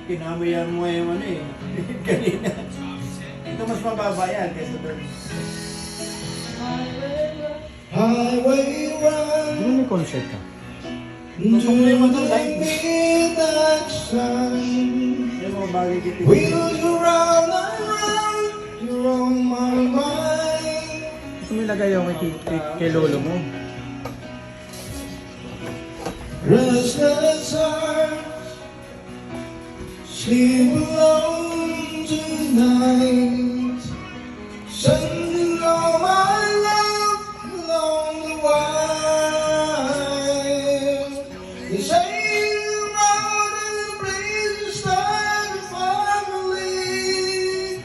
Kinamayan mo yung ano eh. Kanina. Ito mas mababa yan kaysa doon. Highway run. Ano may concert ka? Tutuloy mo ito live. Midnight sun. Yung mga bagay kitin. Wheels around and round. You're on my mind. Ito may lagay ako kay lolo mo. Restless hearts sleep alone tonight. Sending all my love along the wild. They say the road and the place is start a family.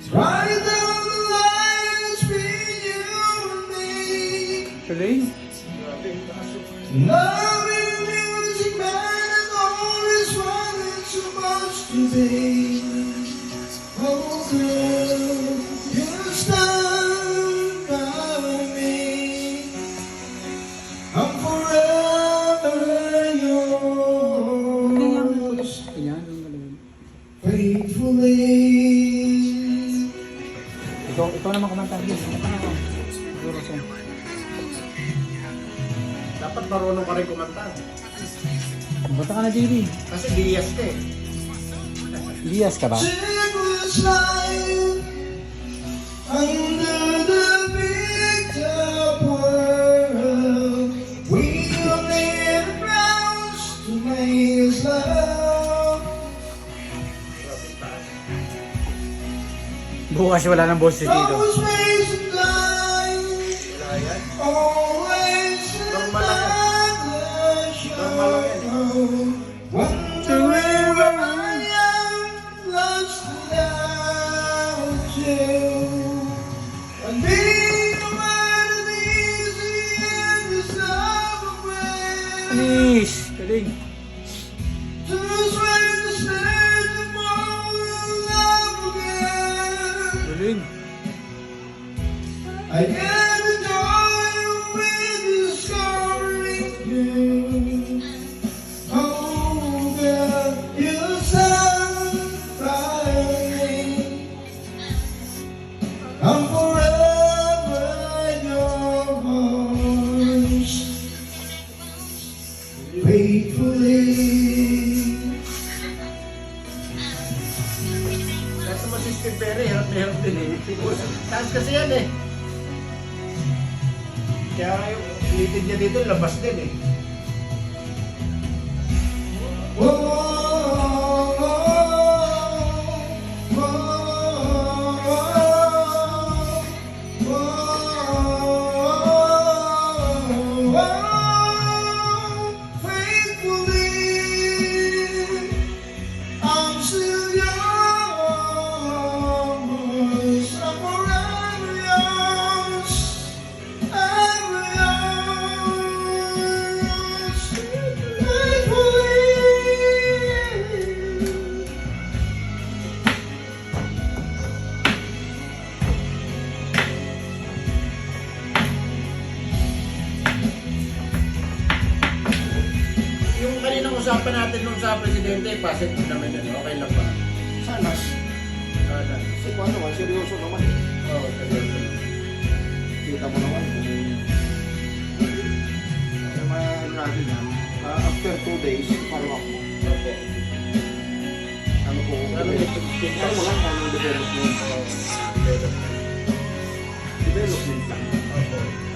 Right down the line between you and me. Tuloy? Loving music, man, is always what it's supposed to be. Oh, girl, you stand by me. I'm forever yours, Ayan, ang galing. faithfully. Ikaw naman kumanta. Yes, kumanta ako. Siguro siya. Dapat marunong ka rin kumanta. Kumanta ka na, JB. Kasi Diaz ka eh. Diaz ka ba? Secrets life under the big top world. We will live rounds to make us love. Bukas wala nang boses dito. Always ways to die. Wala yan. Always Normal lang yan. Normal lang yan eh. wherever I am, lost without you. And being a man is easy and it's not a way. Anis! Galing. To swear to stay to fall in love again. Galing. I get the joy with discovering you. Oh, girl, you stand by me. I'm forever yours, faithfully. Kasi mo si Steve Perry, hirap na hirap din eh. Taas kasi yan eh. Kaya yung litid niya dito, labas din eh. Whoa, whoa, whoa, faithfully, I'm still yours. I'm forever yours, ever yours, faithfully. Yung kaninang usapan natin nung sa presidente, positive naman yun. Okay lang ba? Sana. Sana. Kasi kung ano, seryoso naman. Oo, seryoso. Kita mo naman kung yung mga ano natin yan, after 2 days, follow up mo. Opo. Ano po, Ano yung tingnan mo lang kung ano yung development. Development lang. Opo.